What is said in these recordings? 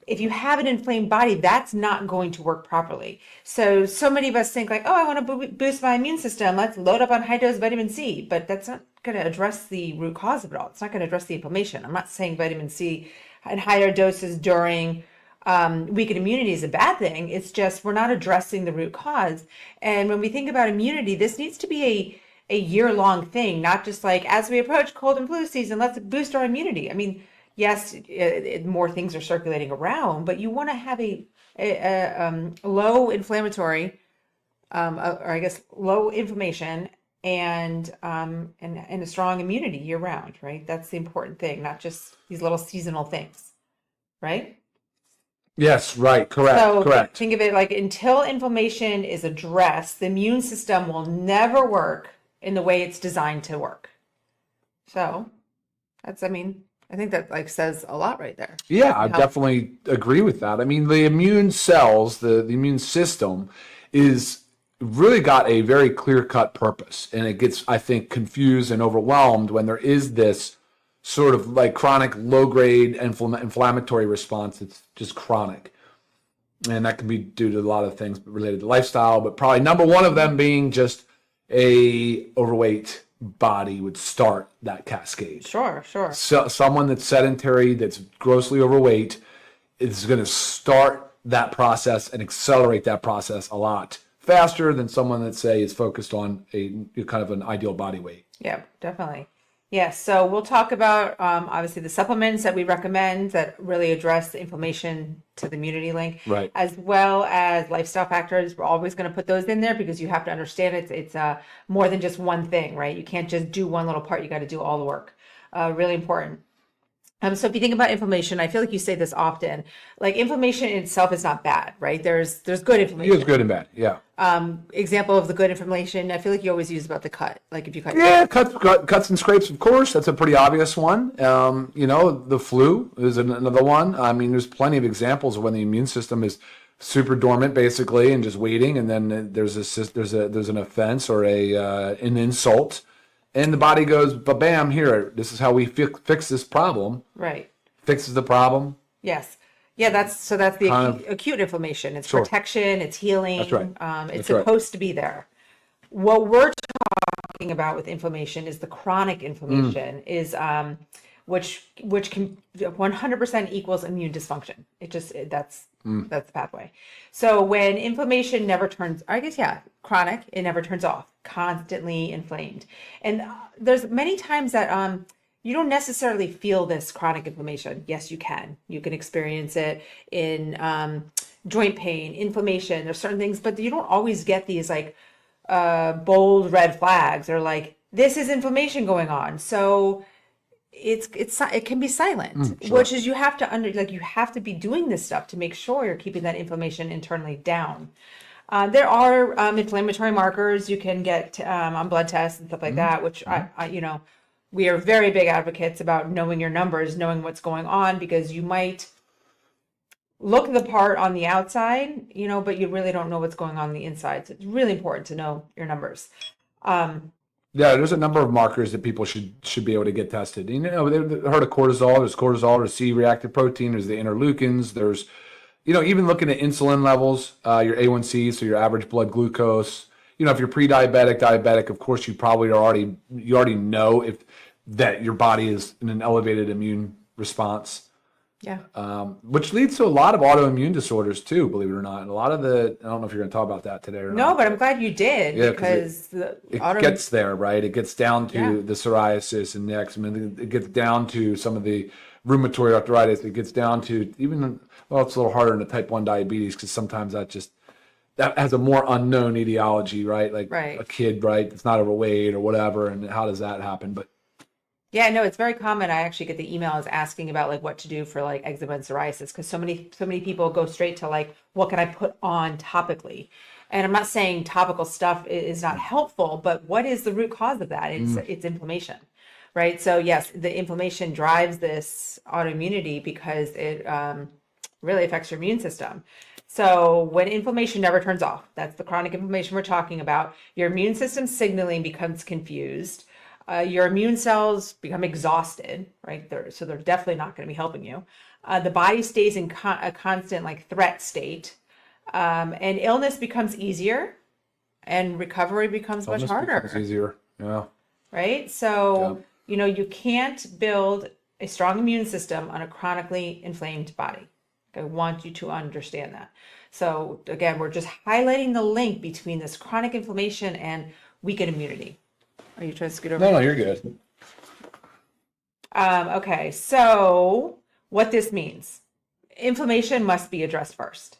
if you have an inflamed body, that's not going to work properly. So many of us think like, oh, I want to boost my immune system. Let's load up on high dose vitamin C, but that's not going to address the root cause of it all. It's not going to address the inflammation. I'm not saying vitamin C in higher doses during weakened immunity is a bad thing. It's just we're not addressing the root cause. And when we think about immunity, this needs to be a year-long thing, not just like as we approach cold and flu season, let's boost our immunity. I mean, yes, more things are circulating around, but you want to have a low inflammatory, or I guess low inflammation and a strong immunity year round, right? That's the important thing, not just these little seasonal things, right? Yes, right, correct, So correct. think of it like until inflammation is addressed, the immune system will never work in the way it's designed to work. So that's, I mean, I think that like says a lot right there. Yeah, I definitely agree with that. I mean, the immune cells, the immune system is really got a very clear-cut purpose. And it gets, I think, confused and overwhelmed when there is this sort of like chronic low-grade inflammatory response. It's just chronic. And that can be due to a lot of things related to lifestyle, but probably number one of them being just a overweight body would start that cascade. Sure. So someone that's sedentary, that's grossly overweight, is going to start that process and accelerate that process a lot faster than someone that, say, is focused on a kind of an ideal body weight. Yeah, definitely. Yes, so we'll talk about obviously the supplements that we recommend that really address the inflammation to the immunity link, Right. as well as lifestyle factors. We're always going to put those in there because you have to understand it's more than just one thing, right? You can't just do one little part. You got to do all the work. Really important. So if you think about inflammation, I feel like you say this often, like inflammation in itself is not bad, right? There's good inflammation. It's good and bad, yeah. Example of the good inflammation, I feel like you always use about the cut. Like if you cut Yeah, cuts and scrapes, of course. That's a pretty obvious one. The flu is another one. I mean, there's plenty of examples of when the immune system is super dormant, basically, and just waiting, and then there's an offense or an insult, and the body goes, "But bam, here, this is how we fix this problem." right. Fixes the problem. Yes. Yeah, that's the acute inflammation. It's protection, it's healing. That's right. It's That's right. supposed to be there. What we're talking about with inflammation is the chronic inflammation is which can 100% equals immune dysfunction. That's the pathway. So when inflammation never turns, I guess, yeah, chronic, it never turns off, constantly inflamed. And there's many times that you don't necessarily feel this chronic inflammation. Yes, you can. You can experience it in joint pain, inflammation. There's certain things, but you don't always get these like bold red flags or like this is inflammation going on. So it can be silent, Sure. which is you have to you have to be doing this stuff to make sure you're keeping that inflammation internally down. There are inflammatory markers you can get on blood tests and stuff like that, which I we are very big advocates about knowing your numbers, knowing what's going on, because you might look the part on the outside, but you really don't know what's going on the inside. So it's really important to know your numbers. Yeah, there's a number of markers that people should be able to get tested. They've heard of cortisol. There's cortisol, there's C-reactive protein, there's the interleukins, there's, even looking at insulin levels, your A1C, so your average blood glucose. If you're pre-diabetic, diabetic, of course, you already know if that your body is in an elevated immune response. Yeah. Which leads to a lot of autoimmune disorders too, believe it or not. And a lot of I don't know if you're going to talk about that today or not. No, but I'm glad you did, Yeah, because it gets there, right? It gets down to the psoriasis and the eczema. It gets down to some of the rheumatoid arthritis. It gets down to even, well, it's a little harder in the type 1 diabetes because sometimes that has a more unknown etiology, right? Like a kid, right? It's not overweight or whatever. And how does that happen? But yeah, no, it's very common. I actually get the emails asking about like what to do for like eczema and psoriasis, because so many people go straight to like, what can I put on topically? And I'm not saying topical stuff is not helpful, but what is the root cause of that? It's inflammation, right? So yes, the inflammation drives this autoimmunity because it really affects your immune system. So when inflammation never turns off, that's the chronic inflammation we're talking about. Your immune system signaling becomes confused. Your immune cells become exhausted, right? So they're definitely not going to be helping you. The body stays in a constant like threat state, and illness becomes easier, and recovery becomes much Illness harder. becomes easier. Yeah. Right? So, you can't build a strong immune system on a chronically inflamed body. I want you to understand that. So, again, we're just highlighting the link between this chronic inflammation and weakened immunity. Are you trying to scoot over? No, you're good. Okay, so what this means, inflammation must be addressed first,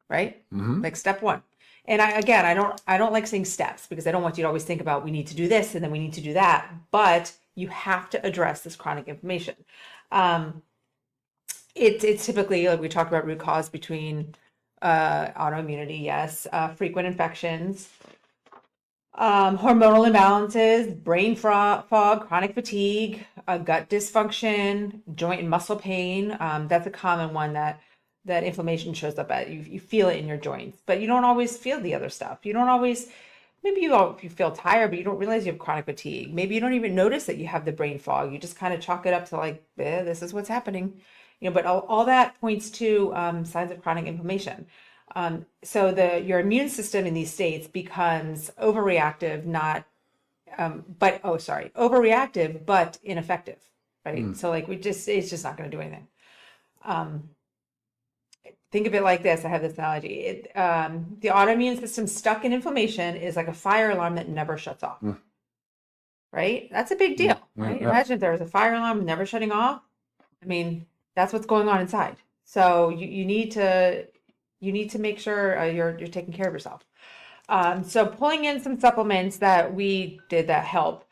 right? Like step one. And I don't like saying steps because I don't want you to always think about we need to do this and then we need to do that, but you have to address this chronic inflammation. It's typically, like we talked about, root cause between autoimmunity, yes, frequent infections, hormonal imbalances, brain fog, chronic fatigue, gut dysfunction, joint and muscle pain. That's a common one that inflammation shows up at. You feel it in your joints, but you don't always feel the other stuff. You don't always, maybe you feel tired, but you don't realize you have chronic fatigue. Maybe you don't even notice that you have the brain fog. You just kind of chalk it up to like, this is what's happening. But all that points to signs of chronic inflammation. So your immune system in these states becomes overreactive, overreactive, but ineffective, right? So like it's just not going to do anything. Think of it like this. I have this analogy. The autoimmune system stuck in inflammation is like a fire alarm that never shuts off, right? That's a big deal, right? Imagine if there was a fire alarm never shutting off. I mean, that's what's going on inside. So you need to make sure you're taking care of yourself. So pulling in some supplements that we did that help.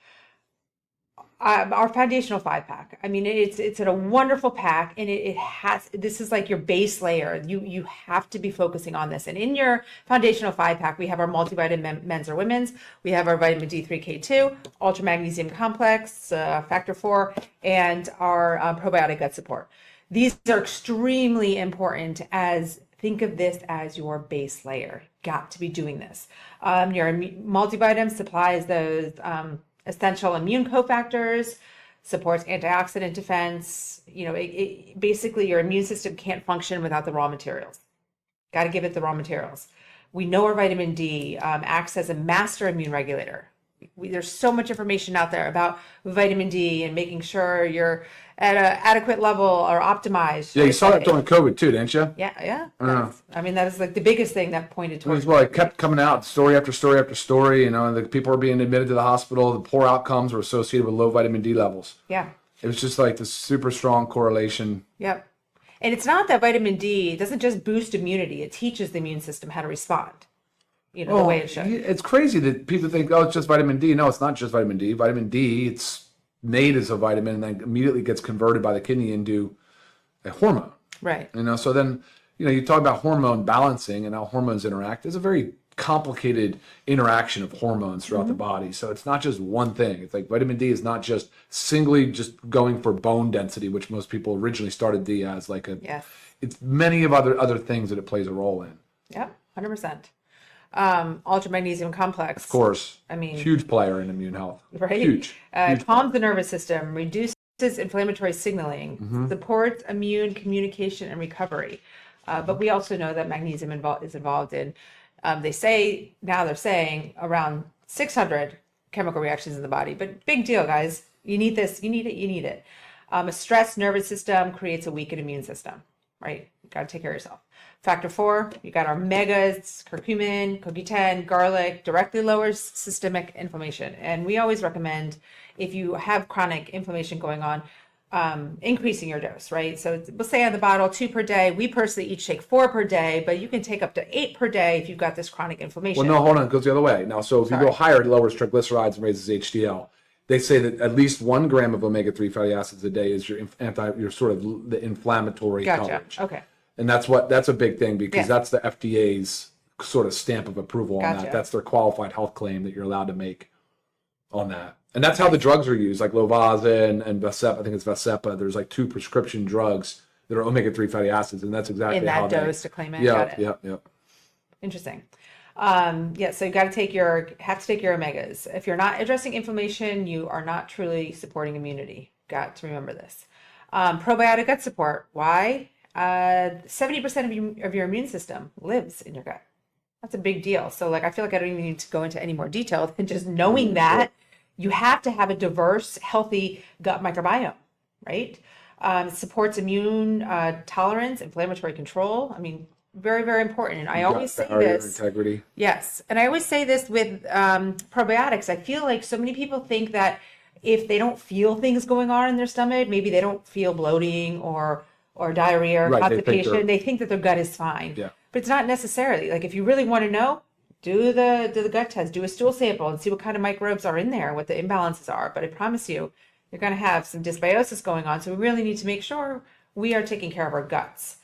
Our foundational 5-pack. I mean, it's a wonderful pack, and this is like your base layer. You have to be focusing on this. And in your foundational 5-pack, we have our multivitamin men's or women's. We have our vitamin D3K2, ultra magnesium complex, factor 4, and our probiotic gut support. These are extremely important think of this as your base layer. Got to be doing this. Your multivitamin supplies those essential immune cofactors, supports antioxidant defense. Basically your immune system can't function without the raw materials. Got to give it the raw materials. We know our vitamin D acts as a master immune regulator. There's so much information out there about vitamin D and making sure you're at an adequate level or optimized. Yeah, you saw that during COVID too, didn't you? Yeah. That is like the biggest thing that pointed towards. Well, it kept coming out, story after story after story. And the people were being admitted to the hospital. The poor outcomes were associated with low vitamin D levels. Yeah. It was just like this super strong correlation. Yep. And it's not that vitamin D doesn't just boost immunity; it teaches the immune system how to respond. The way it should. It's crazy that people think, it's just vitamin D. No, it's not just vitamin D. Vitamin D, it's made as a vitamin and then immediately gets converted by the kidney into a hormone. Right. So then, you talk about hormone balancing and how hormones interact. There's a very complicated interaction of hormones throughout the body. So it's not just one thing. It's like vitamin D is not just singly just going for bone density, which most people originally started D as like it's many of other things that it plays a role in. Yep, 100%. Ultra magnesium complex. Of course. I mean, huge player in immune health. Right? Huge. Calms the nervous system, reduces inflammatory signaling, supports immune communication and recovery. But we also know that magnesium is involved in, they're saying around 600 chemical reactions in the body. But big deal, guys. You need this. You need it. A stressed nervous system creates a weakened immune system, right? You got to take care of yourself. Factor 4, you got our megas, curcumin, CoQ10, garlic, directly lowers systemic inflammation. And we always recommend, if you have chronic inflammation going on, increasing your dose, right? So we'll say on the bottle 2 per day. We personally each take 4 per day, but you can take up to 8 per day if you've got this chronic inflammation. Well, no, hold on. It goes the other way. Now, so if you go higher, it lowers triglycerides and raises HDL. They say that at least 1 gram of omega-3 fatty acids a day is your sort of the inflammatory coverage. Okay. And that's a big thing because that's the FDA's sort of stamp of approval on that. That's their qualified health claim that you're allowed to make on that. And that's how the drugs are used, like Lovaza and Vascepa. I think it's Vascepa. There's like 2 prescription drugs that are omega-3 fatty acids, and that's exactly in that how dose to claim it. Yeah. Interesting. So you got to take your omegas. If you're not addressing inflammation, you are not truly supporting immunity. Got to remember this. Probiotic gut support. Why? 70% of your immune system lives in your gut. That's a big deal. So like, I feel like I don't even need to go into any more detail than just knowing that you have to have a diverse, healthy gut microbiome, right? Supports immune tolerance, inflammatory control. I mean, very, very important. And I always say Barrier this. integrity. Yes. And I always say this with probiotics. I feel like so many people think that if they don't feel things going on in their stomach, maybe they don't feel bloating or diarrhea or Right, constipation, they think that their gut is fine. Yeah. But it's not necessarily. Like if you really want to know, do the gut test, do a stool sample and see what kind of microbes are in there, what the imbalances are. But I promise you, you're going to have some dysbiosis going on. So we really need to make sure we are taking care of our guts.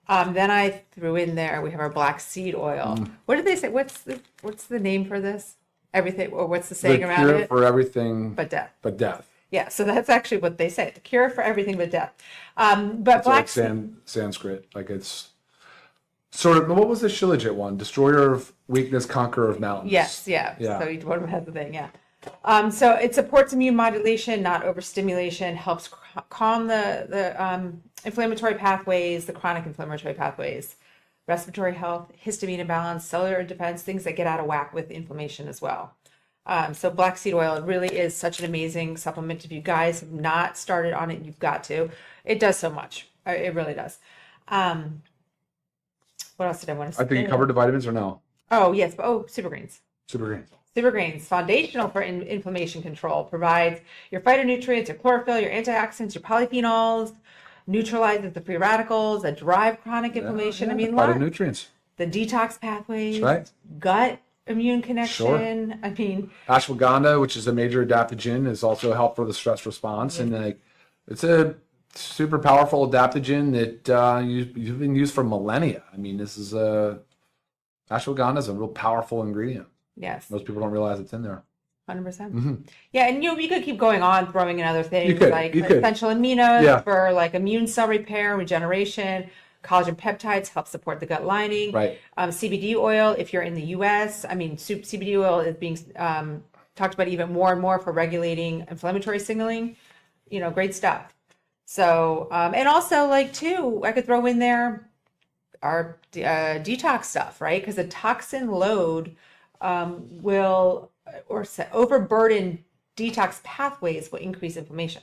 Then I threw in there, we have our black seed oil. What did they say? What's the name for this? Everything, or what's the saying The around cure it? for everything But death. but death. Yeah, so that's actually what they say. The cure for everything but death. But It's black like Sanskrit. Like it's sort of, what was the Shilajit one? Destroyer of weakness, conqueror of mountains. Yes, yeah. Yeah. So each one has the thing, yeah. So it supports immune modulation, not overstimulation, helps calm the inflammatory pathways, the chronic inflammatory pathways, respiratory health, histamine imbalance, cellular defense, things that get out of whack with inflammation as well. So black seed oil really is such an amazing supplement. If you guys have not started on it, you've got to. It does so much. It really does. What else did I want to say? I think you covered the vitamins or no? Oh, yes. Super greens. Super green. Super greens, foundational for inflammation control, provides your phytonutrients, your chlorophyll, your antioxidants, your polyphenols, neutralizes the free radicals that drive chronic inflammation. I mean, phytonutrients. The detox pathways, That's right. gut immune connection. Sure. I mean, Ashwagandha, which is a major adaptogen, is also a help for the stress response, and like it's a super powerful adaptogen that you've been used for millennia. I mean, this is ashwagandha is a real powerful ingredient. yes, Most people don't realize it's in there. 100%. Yeah, and we could keep going on, throwing in other things could, like you could. essential aminos Yeah. for like immune cell repair, regeneration. Collagen peptides help support the gut lining. Right. CBD oil, if you're in the U.S., I mean, CBD oil is being talked about even more and more for regulating inflammatory signaling. You know, great stuff. So, and also like too, I could throw in there our detox stuff, right? Because the toxin load overburden detox pathways will increase inflammation.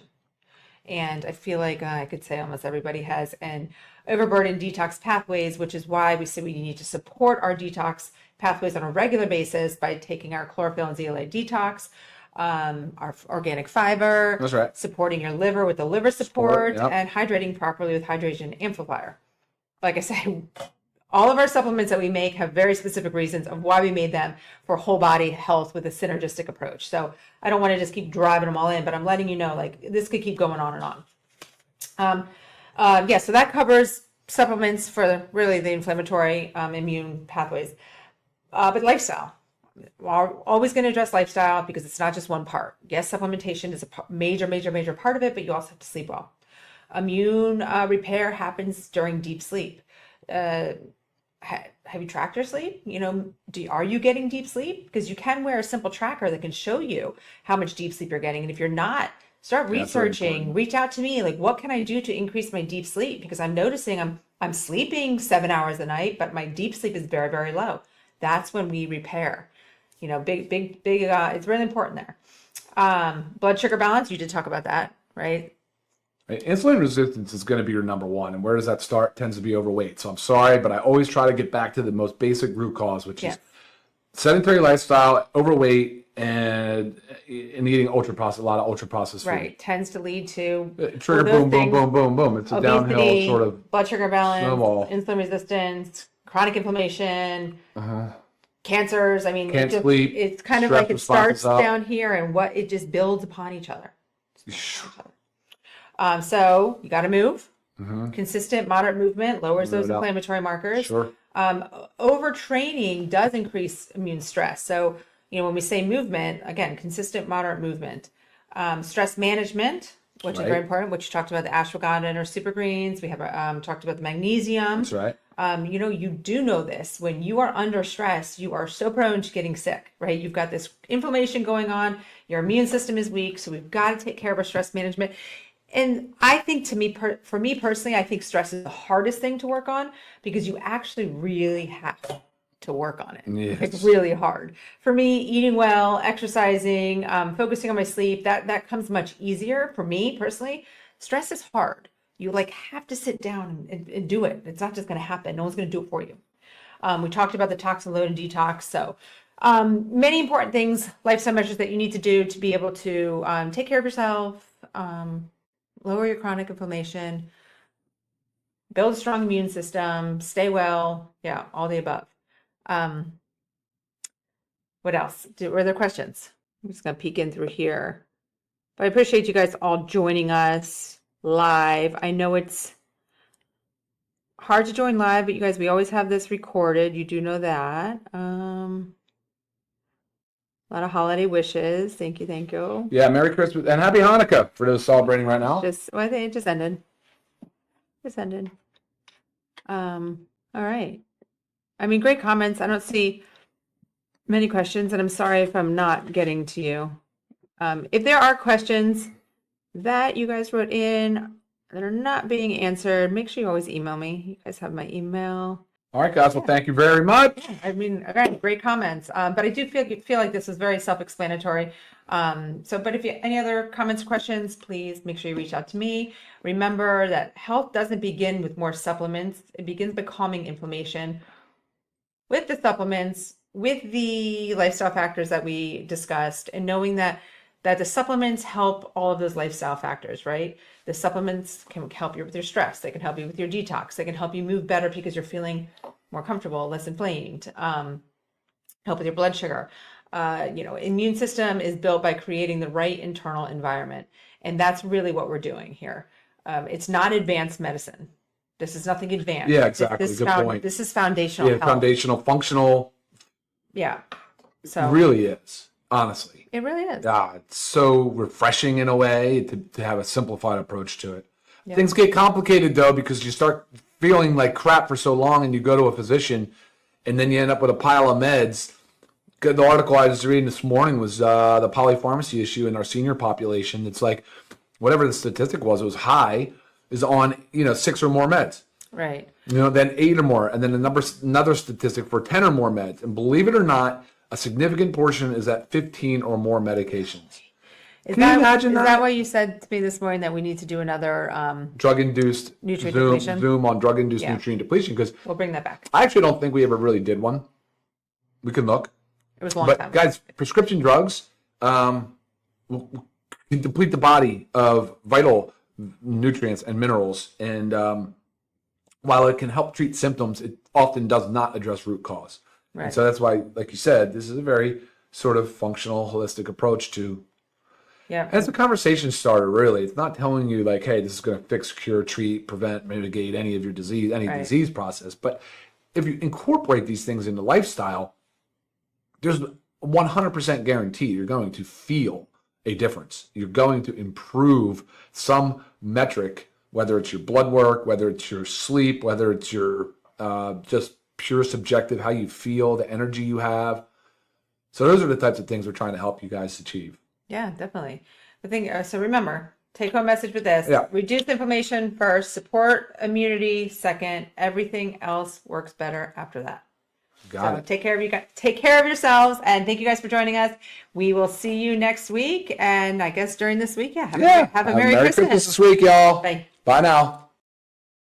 And I feel like I could say almost everybody has an overburdened detox pathways, which is why we say we need to support our detox pathways on a regular basis by taking our chlorophyll and zeolite detox, our organic fiber, That's right. supporting your liver with the liver support, Yep. and hydrating properly with hydration amplifier. Like I say, all of our supplements that we make have very specific reasons of why we made them for whole body health with a synergistic approach. So I don't want to just keep driving them all in, but I'm letting you know, like this could keep going on and on. Yeah, so that covers supplements for really the inflammatory immune pathways. But lifestyle, we're always going to address lifestyle because it's not just one part. Yes, supplementation is a major part of it, but you also have to sleep well. Immune repair happens during deep sleep. Have you tracked your sleep? You know, are you getting deep sleep? Because you can wear a simple tracker that can show you how much deep sleep you're getting. And if you're not, start researching, reach out to me. Like, what can I do to increase my deep sleep? Because I'm noticing I'm sleeping 7 hours a night, but my deep sleep is very, very low. That's when we repair. You know, big, it's really important there. Blood sugar balance, you did talk about that, right? Insulin resistance is going to be your number one. And where does that start? Tends to be overweight. So I'm sorry, but I always try to get back to the most basic root cause, which is sedentary lifestyle, overweight, and eating a lot of ultra processed food. Right. Tends to lead to Trigger boom, boom, boom. It's a obesity, downhill sort of blood sugar balance, snowball. insulin resistance, chronic inflammation, cancers. I mean, Sleep, it's kind of stress like it responses starts up. down here and it just builds upon each other. So you got to move. Consistent, moderate movement lowers those inflammatory markers. Sure. Overtraining does increase immune stress. So, you know, when we say movement, again, consistent, moderate movement. Stress management, which is very important, which you talked about the ashwagandha and our super greens. We have talked about the magnesium. That's right. You know, you do know this. When you are under stress, you are so prone to getting sick, right? You've got this inflammation going on. Your immune system is weak. So we've got to take care of our stress management. And I think for me personally, I think stress is the hardest thing to work on because you actually really have to work on it. It's Yes. really hard. For me, eating well, exercising, focusing on my sleep, that comes much easier for me personally. Stress is hard. You like have to sit down and do it. It's not just going to happen. No one's going to do it for you. We talked about the toxin load and detox. So many important things, lifestyle measures that you need to do to be able to take care of yourself, lower your chronic inflammation, build a strong immune system, stay well. Yeah, all the above. What else? Were there questions? I'm just going to peek in through here. But I appreciate you guys all joining us live. I know it's hard to join live, but you guys, we always have this recorded. You do know that. A lot of holiday wishes. Thank you, thank you. Yeah, Merry Christmas and Happy Hanukkah for those celebrating right now. I think it just ended. Just ended. All right. I mean, great comments. I don't see many questions, and I'm sorry if I'm not getting to you. If there are questions that you guys wrote in that are not being answered, make sure you always email me. You guys have my email. All right, guys. Well, thank you very much. I mean, again, great comments. But I do feel like this was very self-explanatory. But if you any other comments or questions, please make sure you reach out to me. Remember that health doesn't begin with more supplements. It begins by calming inflammation with the supplements, with the lifestyle factors that we discussed, and knowing that the supplements help all of those lifestyle factors, right? The supplements can help you with your stress. They can help you with your detox. They can help you move better because you're feeling more comfortable, less inflamed. Help with your blood sugar. Immune system is built by creating the right internal environment. And that's really what we're doing here. It's not advanced medicine. This is nothing advanced. Yeah, exactly. Good point. This is foundational health. Foundational, functional. Yeah. So it really is, honestly. It really is. It's so refreshing in a way to have a simplified approach to it. Yeah. Things get complicated, though, because you start feeling like crap for so long and you go to a physician and then you end up with a pile of meds. The article I was reading this morning was the polypharmacy issue in our senior population. It's like whatever the statistic was, it was high, is on 6 or more meds. Right. Then 8 or more, and then another statistic for 10 or more meds. And believe it or not, a significant portion is at 15 or more medications. Can you imagine that? Is that why you said to me this morning that we need to do another drug-induced nutrient depletion? Zoom on drug-induced nutrient depletion? Because we'll bring that back. I actually don't think we ever really did one. We can look. It was a long time. But guys, prescription drugs can deplete the body of vital nutrients and minerals, and while it can help treat symptoms, it often does not address root cause. Right. And so that's why, like you said, this is a very sort of functional, holistic approach to. Yeah. As a conversation starter, really, it's not telling you like, hey, this is going to fix, cure, treat, prevent, mitigate any of your disease, disease process. But if you incorporate these things into lifestyle, there's 100% guarantee you're going to feel a difference. You're going to improve some metric, whether it's your blood work, whether it's your sleep, whether it's your just pure subjective, how you feel, the energy you have. So those are the types of things we're trying to help you guys achieve. Yeah, definitely. The thing, so remember, take home message with this. Yeah. Reduce inflammation first, support immunity second. Everything else works better after that. Got it. Take care of you guys. Take care of yourselves, and thank you guys for joining us. We will see you next week, and I guess during this week, have a Merry Christmas. Merry Christmas this week, y'all. Bye. Bye now.